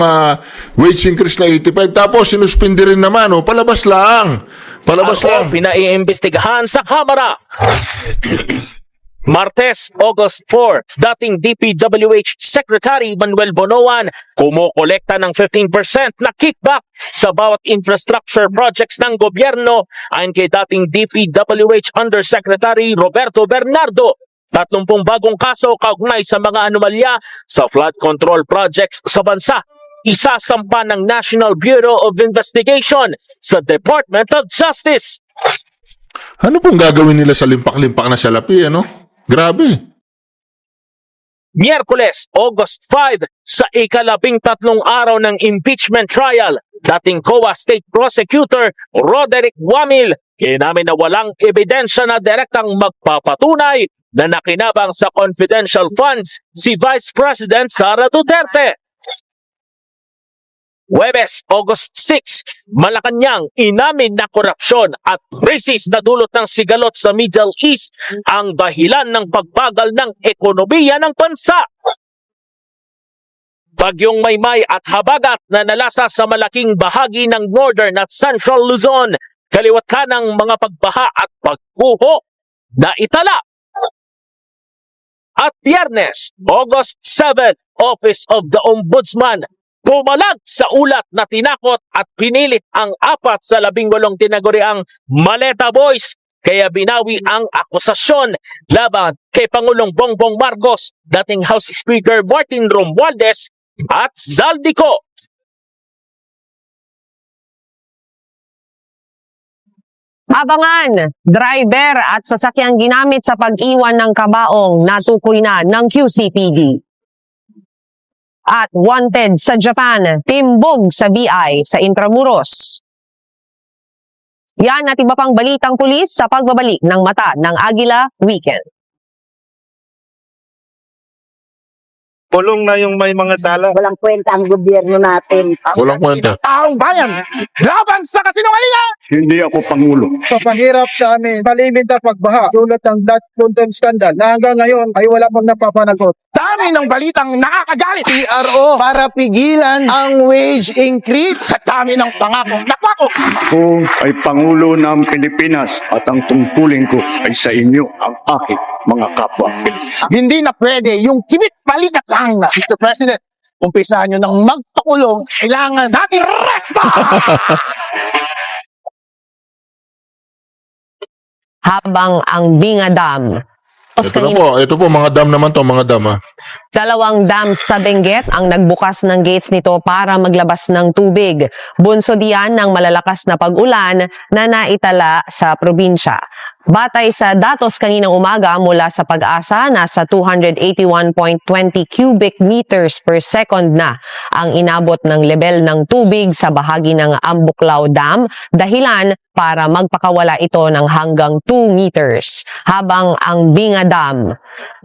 wage increase na 85. Tapos sinuspindi rin naman. Oh. Palabas lang. Palabas lang. Pinaiimbestigahan sa Kamara. Martes, August 4, dating DPWH Secretary Manuel Bonoan kumukolekta ng 15% na kickback sa bawat infrastructure projects ng gobyerno ayon kay dating DPWH Undersecretary Roberto Bernardo. 30 bagong kaso kaugnay sa mga anomalya sa flood control projects sa bansa. Isasampa ng National Bureau of Investigation sa Department of Justice. Ano pong gagawin nila sa limpak-limpak na salapi, ano? Grabe. Miyerkules, August 5, sa ika-13 araw ng impeachment trial, dating COA State Prosecutor Roderick Wamil, inamin na walang ebidensya na direktang magpapatunay na nakinabang sa confidential funds si Vice President Sara Duterte. Huwebes, August 6, Malacanang, inamin na korupsyon at krisis na dulot ng sigalot sa Middle East ang dahilan ng pagbagal ng ekonomiya ng bansa. Bagyong Maymay at Habagat na nalasa sa malaking bahagi ng Northern at Central Luzon, kaliwat ka ng mga pagbaha at pagkuho na itala. At Biyernes, August 7, Office of the Ombudsman pumalag sa ulat na tinakot at pinilit ang 4 sa 18 tinaguriang Maleta Boys, kaya binawi ang akusasyon laban kay Pangulong Bongbong Marcos, dating House Speaker Martin Romualdez at Zaldico. Abangan, driver at sasakyang ginamit sa pag-iwan ng kabaong natukoy na ng QCPD. At wanted sa Japan, timbog sa BI sa Intramuros. Yan at iba pang balitang pulis sa pagbabalik ng Mata ng Agila Weekend. Kulong na yung may mga sala. Walang kwenta ang gobyerno natin. Walang kwenta. Taong bayan, laban sa kasinungalingan! Hindi ako Pangulo. Papahirap sa amin, palimit na pagbaha, tulad ng blood content scandal na hanggang ngayon ay wala pang napapanagot. Dami ng balitang nakakagalit. PRO para pigilan ang wage increase sa dami ng pangakong napako. Ako ay Pangulo ng Pilipinas at ang tungkulin ko ay sa inyo, ang aking mga kapwa. Hindi na pwede yung kibit balikat lang na, Mr. President. Umpisahan nyo ng magpakulong, kailangan natin resta! Habang ang Binga Dam. Ito po, mga dam naman to, mga dam ha. 2 dams sa Benguet ang nagbukas ng gates nito para maglabas ng tubig. Bunsod yan ng malalakas na pag-ulan na naitala sa probinsya. Batay sa datos kaninang umaga mula sa Pag-asa, nasa 281.20 cubic meters per second na ang inabot ng level ng tubig sa bahagi ng Ambuklao Dam, dahilan para magpakawala ito ng hanggang 2 meters. Habang ang Binga Dam,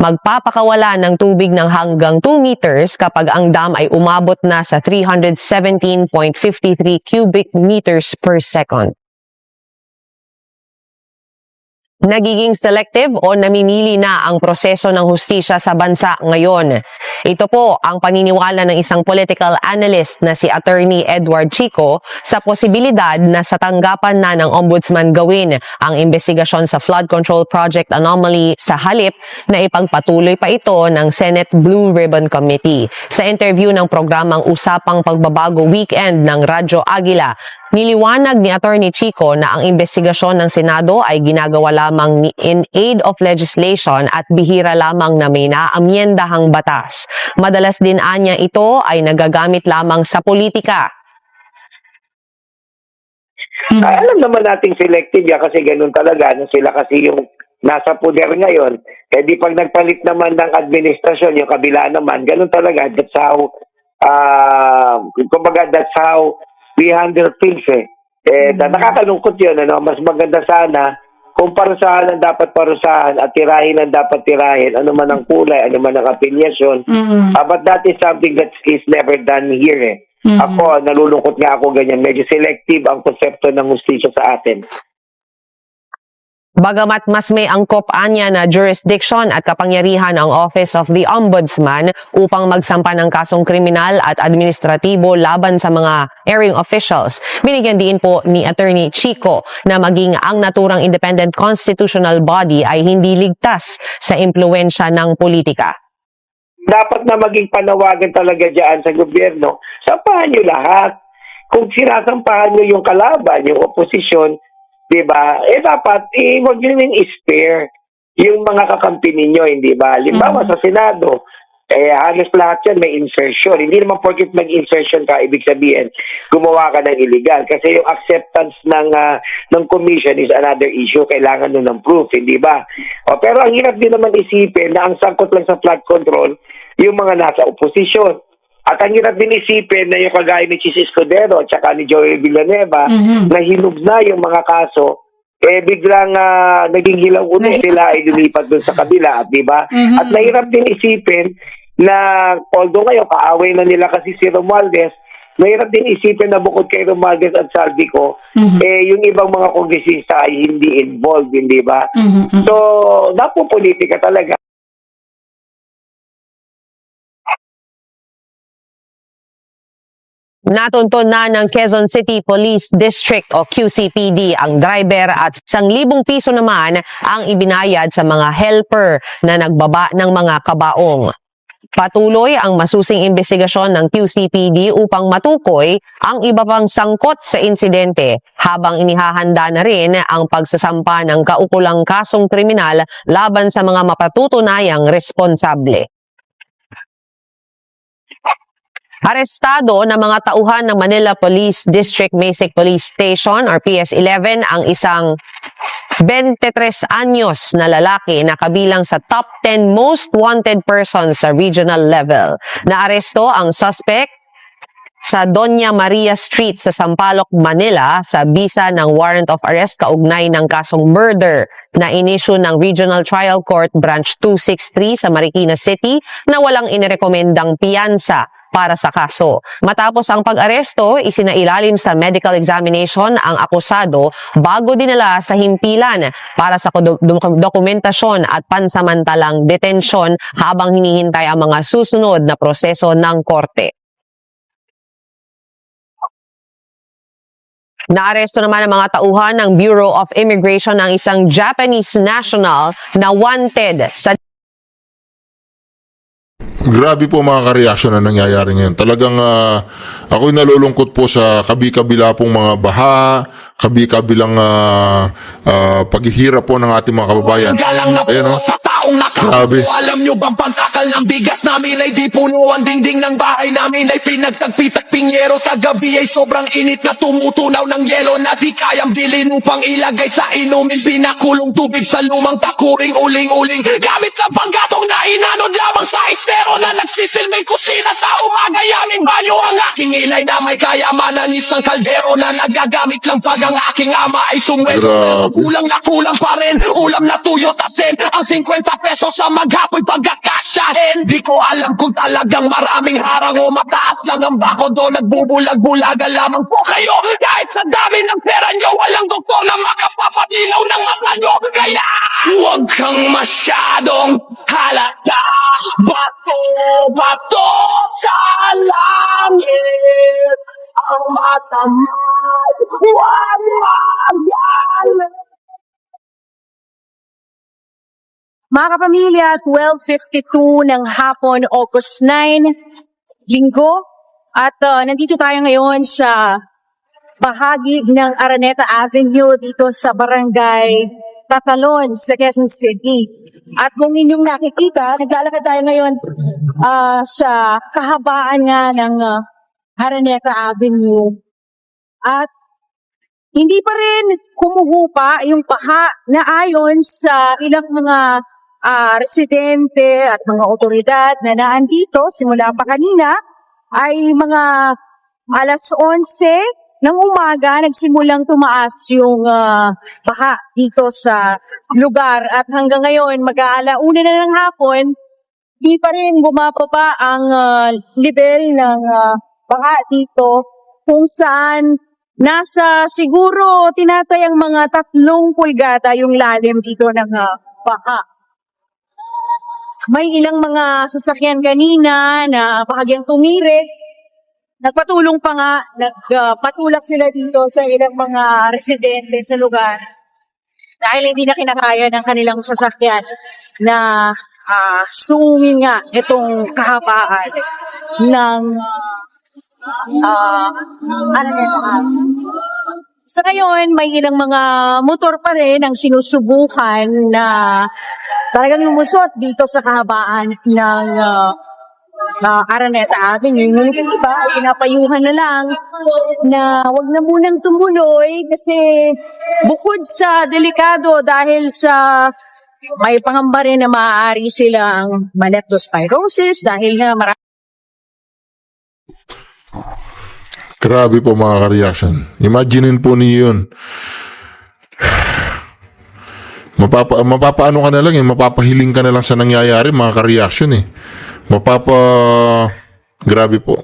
magpapakawala ng tubig ng hanggang 2 meters kapag ang dam ay umabot na sa 317.53 cubic meters per second. Nagiging selective o namimili na ang proseso ng hustisya sa bansa ngayon. Ito po ang paniniwala ng isang political analyst na si Attorney Edward Chico sa posibilidad na sa tanggapan na ng ombudsman gawin ang investigasyon sa flood control project anomaly sa halip na ipagpatuloy pa ito ng Senate Blue Ribbon Committee. Sa interview ng programang Usapang Pagbabago Weekend ng Radyo Agila, niliwanag ni Attorney Chico na ang investigasyon ng Senado ay ginagawa lamang in aid of legislation at bihira lamang na may naamyendahang batas. Madalas din anya ito ay nagagamit lamang sa politika. Alam naman nating selective yan kasi ganun talaga. Sila kasi yung nasa poder ngayon. Kaya di pag nagpalit naman ng administrasyon, yung kabila naman, ganun talaga. That's how, kumbaga, that's how we handle things nakakalungkot yun, mas maganda sana kung parusahan ang dapat parusahan at tirahin ang dapat tirahin, ano man ang kulay, ano man ang apilyasyon. But that is something that is never done here. Ako, nalulungkot nga ako ganyan. Medyo selective ang konsepto ng hustisya sa atin. Bagamat mas may angkop anya na jurisdiction at kapangyarihan ang Office of the Ombudsman upang magsampa ng kasong kriminal at administratibo laban sa mga erring officials, binigyan din po ni Attorney Chico na maging ang naturang independent constitutional body ay hindi ligtas sa impluwensya ng politika. Dapat na maging panawagan talaga dyan sa gobyerno, sampahan nyo lahat. Kung sinasampahan nyo yung kalaban, yung oposisyon, diba? Dapat, huwag nyo nang i-spare yung mga kakampi ninyo, hindi ba? Halimbawa sa Senado, halos lahat yan may insertion. Hindi naman porket mag-insertion ka, ibig sabihin, gumawa ka ng illegal. Kasi yung acceptance ng commission is another issue. Kailangan nun ng proof, hindi ba? Pero ang hirap din naman isipin na ang sangkot lang sa flood control, yung mga nasa oposisyon. At ang hirap din isipin na yung kagaya ni Chis Escudero at saka ni Joey Villanueva na hinug na yung mga kaso, biglang naging hilaw ulit sila ay lumipat dun sa kabila, di ba? At nahirap din isipin na although ngayon kaaway na nila kasi si Romualdez, mahirap din isipin na bukod kay Romualdez at Saldico, yung ibang mga kongresista ay hindi involved, hindi ba? So, napopolitika talaga. Natunton na ng Quezon City Police District o QCPD ang driver at 1,000 piso naman ang ibinayad sa mga helper na nagbaba ng mga kabaong. Patuloy ang masusing investigasyon ng QCPD upang matukoy ang iba pang sangkot sa insidente habang inihahanda na rin ang pagsasampa ng kaukulang kasong kriminal laban sa mga mapatutunayang responsable. Arestado ng mga tauhan ng Manila Police District Basic Police Station or PS11 ang isang 23 anyos na lalaki na kabilang sa top 10 most wanted persons sa regional level. Naaresto ang suspect sa Doña Maria Street sa Sampaloc, Manila sa bisa ng warrant of arrest kaugnay ng kasong murder na inisyu ng Regional Trial Court Branch 263 sa Marikina City na walang inirekomendang piyansa para sa kaso. Matapos ang pag-aresto, isinailalim sa medical examination ang akusado bago dinala sa himpilan para sa dokumentasyon at pansamantalang detensyon habang hinihintay ang mga susunod na proseso ng korte. Naaresto naman ang mga tauhan ng Bureau of Immigration ng isang Japanese national na wanted sa Grabe po mga ka-reaction na nangyayari ngayon. Talagang ako'y nalulungkot po sa kabi-kabila pong mga baha, kabi-kabilang paghihirap po ng ating mga kababayan. Ayan o. Grabe. Alam nyo bang pagkakal ng bigas namin ay di puno ang dingding ng bahay namin ay pinagtagpitak pinyero sa gabi ay sobrang init na tumutunaw ng yelo na di kayang bilhin upang ilagay sa inumin pinakulong tubig sa lumang takuring uling-uling gamit lang panggatong na inanod lamang sa estero na nagsisilming kusina sa umaga yaming banyo ang aking inay na may kayamanan isang kaldero na nagagamit lang pag ang aking ama ay sumwelo kulang na kulang pa rin ulam na tuyo tasin ang 50 pesos sa maghapoy pagkakasyahin di ko alam kung talagang maraming harang o mataas lang ang bakod o nagbubulag-bulaga lamang po kayo kahit sa dami ng pera nyo walang doktor na makapapadilaw ng mata nyo kaya huwag kang masyadong halata bato sa langit ang mata mo huwag magal. Mga kapamilya, 12:52 ng hapon, August 9, Linggo. At nandito tayo ngayon sa bahagi ng Araneta Avenue dito sa Barangay Tatalon sa Quezon City. At kung inyong nakikita, naglalakad tayo ngayon sa kahabaan nga ng Araneta Avenue. At hindi pa rin humuhupa yung baha na ayon sa ilang mga residente at mga otoridad na naandito simula pa kanina ay mga alas 11 ng umaga nagsimulang tumaas yung baha dito sa lugar at hanggang ngayon mag-aalauna na ng hapon di pa rin bumababa ang level ng baha dito kung saan Nasa siguro tinatayang mga 3 pulgada yung lalim dito ng baha. May ilang mga sasakyan kanina na bahagyang tumirik. Nagpatulong pa nga, nagpatulak sila dito sa ilang mga residente sa lugar dahil hindi na kinakaya ng kanilang sasakyan na sungin nga itong kahabaan ng sa ngayon, may ilang mga motor pa rin ang sinusubukan na talagang lumusot dito sa kahabaan ng Araneta Avenue. Ngunit yung iba ay pinapayuhan na lang na wag na munang tumuloy kasi bukod sa delikado dahil sa may pangamba rin na maaari silang leptospirosis dahil nga marami. Grabe po mga ka-reaction. Imaginein po ninyo yun. Mapapaano ka na lang mapapahiling ka na lang sa nangyayari mga ka-reaction Grabe po.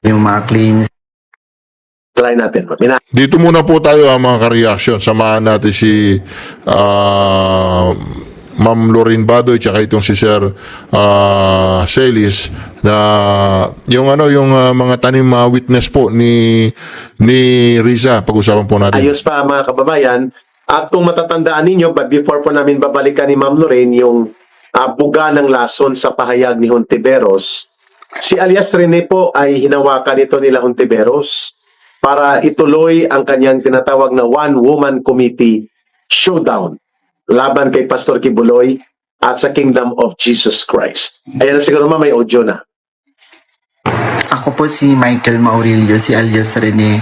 Yung mga claims. Try natin. Dito muna po tayo mga ka-reaction. Samahan natin si Ma'am Lorraine Badoy tsaka itong si Sir Celis na yung mga tanim witness po ni Riza. Pag-usapan po natin. Ayos pa mga kababayan. At kung matatandaan ninyo, but before po namin babalikan ni Ma'am Lorraine yung buga ng lason sa pahayag ni Hontiveros, si alias Rene po ay hinawakan ito nila Hontiveros para ituloy ang kanyang tinatawag na one-woman committee showdown laban kay Pastor Kibuloy at sa Kingdom of Jesus Christ. Ayan na siguro may audio na. Ako po si Michael Maurilio, si alias Rene.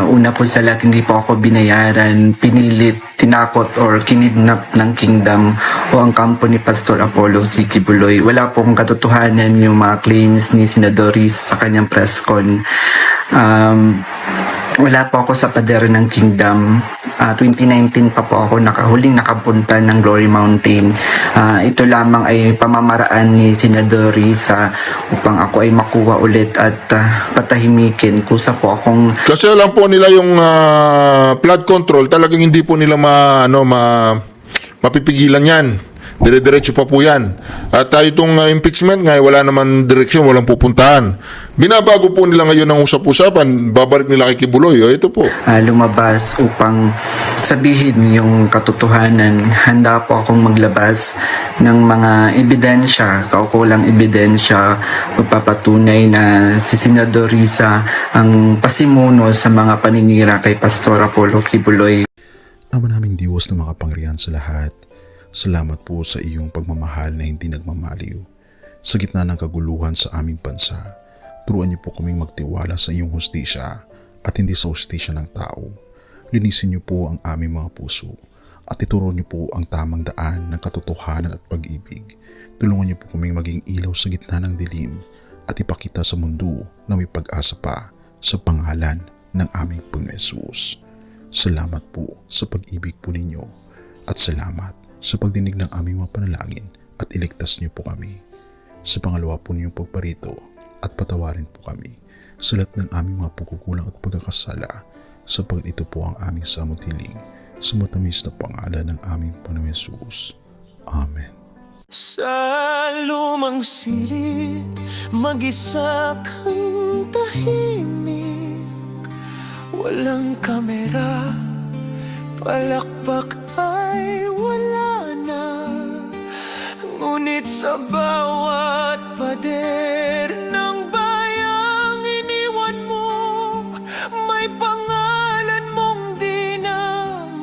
Una po sa lahat, hindi po ako binayaran, pinilit, tinakot or kinidnap ng Kingdom o ang kampo ni Pastor Apollo C. Kibuloy. Wala pong katotohanan yung mga claims ni Senadoris sa kanyang press con. Wala po ako sa pader ng Kingdom. 2019 pa po ako huling nakapunta ng Glory Mountain. Ito lamang ay pamamaraan ni Senadori upang ako ay makuha ulit at patahimikin. Kusa po akong... Kasi alam po nila yung flood control, talagang hindi po nila mapipigilan yan. Dire-diretso pa po yan. At itong impeachment nga, wala naman direksyon, walang pupuntahan. Binabago po nila ngayon ang usap-usapan, babalik nila kay Kibuloy. Ito po. Lumabas upang sabihin yung katotohanan. Handa po akong maglabas ng mga ebidensya, kaukulang ebidensya, magpapatunay na si Senador Risa ang pasimuno sa mga paninira kay Pastor Apollo Kibuloy. Ama naming Diyos na makapangyarihan sa lahat, salamat po sa iyong pagmamahal na hindi nagmamaliw. Sa gitna ng kaguluhan sa aming bansa, turuan niyo po kaming magtiwala sa iyong hustisya at hindi sa hustisya ng tao. Linisin niyo po ang aming mga puso at ituro niyo po ang tamang daan ng katotohanan at pag-ibig. Tulungan niyo po kaming maging ilaw sa gitna ng dilim at ipakita sa mundo na may pag-asa pa sa pangalan ng aming Panginoon Hesus. Salamat po sa pag-ibig po ninyo at salamat sa pagdinig ng aming mga panalangin at iligtas niyo po kami. Sa pangalawa po niyong pagparito at patawarin po kami sa lahat ng aming mga pagkukulang at pagkakasala sapagkat ito po ang aming samutiling sa matamis na pangalan ng aming Panginoon Hesus. Amen. Sa lumang silid, mag-isa kang tahimik. Walang kamera, palakpak ay wala na. Ngunit sa bawat pader ng bayang iniwan mo, may pangalan mong di na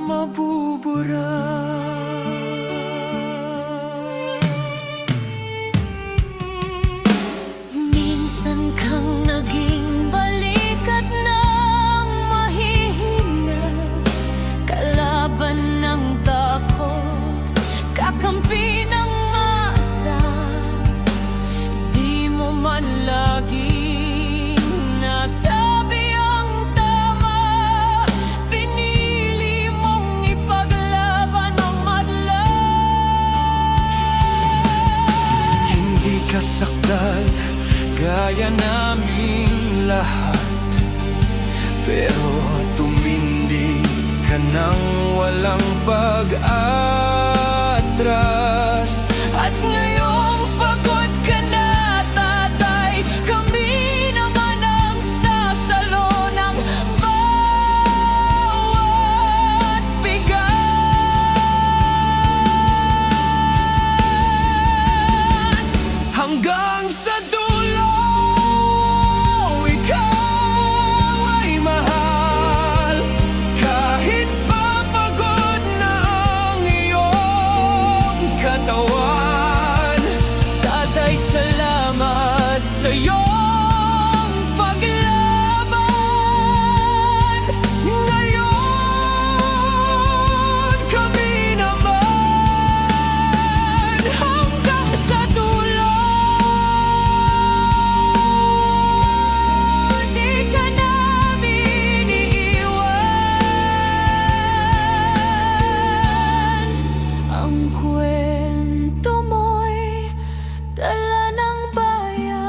mabubura. Minsan kang naging balikat ng mahihina, kalaban ng takot, kakampi ng masa. Di mo man laging nasabi ang tama, pinili mong ipaglaban ang madla. Hindi ka sakdal gaya naming lahat, pero tumindi ka nang walang pag-atras. At ngayong pagod ka na, tatay, kami naman ang sasalo ng bawat bigat. Hanggang sa dulo, ikaw ay mahal. Kahit papagod na ang iyong katawan. Tatay, salamat sa iyong paglaban. Ngayon, kami naman hanggang sa dulo. Di ka namin iiwan. Ang kwento mo'y dala ng bayan.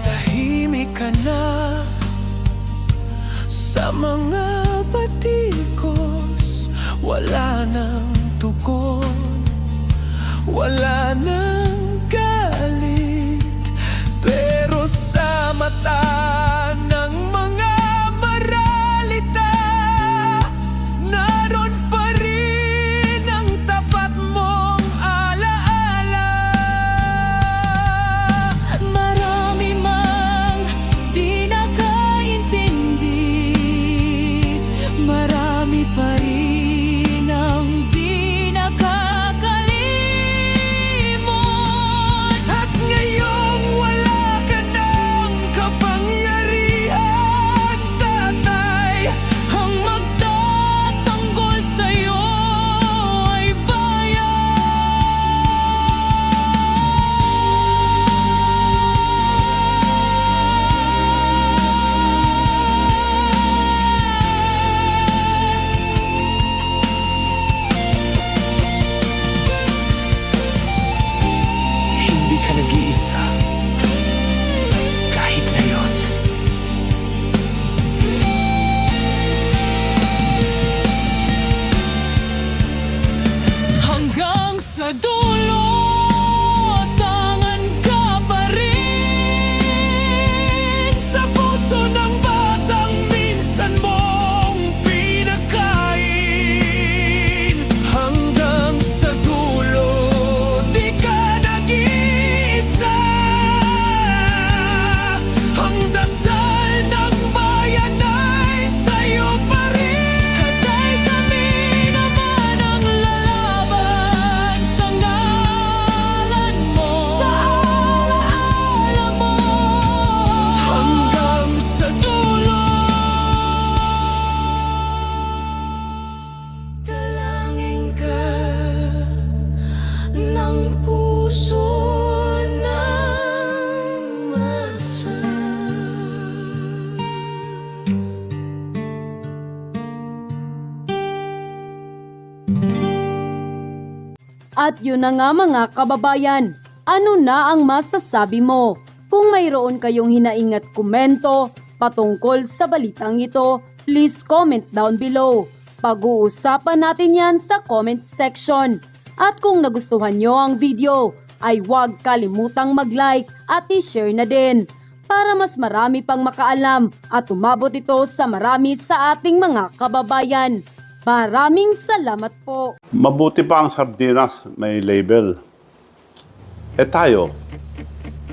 Tahimik ka na sa mga batikos. Wala nang tugon, wala nang galit, pero sa mata ng mga maralita, naroon pa rin ang tapat mong alaala. Marami mang di nakaintindi, marami pa rin ang di nakakalimot. At ngayong wala ka ng kapangyarihan, tatay, ang magtatanggol sa'yo ay hindi ka nag-iisa kahit ngayon. Hanggang sa dulo, tangan ka pa rin sa puso ng batang minsan mong pinakain. Hanggang sa dulo, di ka nag-iisa. Ang dasal ng bayan ay sa'yo pa rin. Tatay, kami naman ang lalaban sa ngalan mo, sa alaala mo. Hanggang sa dulo, dalangin ka ng puso ng masa. At yun na nga mga kababayan, ano na ang masasabi mo? Kung mayroon kayong hinaing at komento patungkol sa balitang ito, please comment down below. Pag-uusapan natin yan sa comment section. At kung nagustuhan nyo ang video, ay huwag kalimutang mag-like at i-share na din para mas marami pang makaalam at umabot ito sa marami sa ating mga kababayan. Maraming salamat po. Mabuti pa ang sardinas, may label. Eh tayo,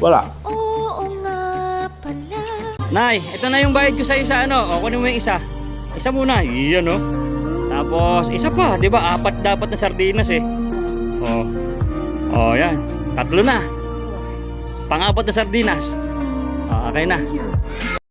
wala. Oo nga pala. Nay, ito na yung bayad ko sa isa, ano? O, kunin mo yung isa. Isa muna, iyan, no? Tapos, isa pa, di ba? 4 dapat na sardinas, eh. O, yan. 3 na. Pang-4 na sardinas. O, okay na.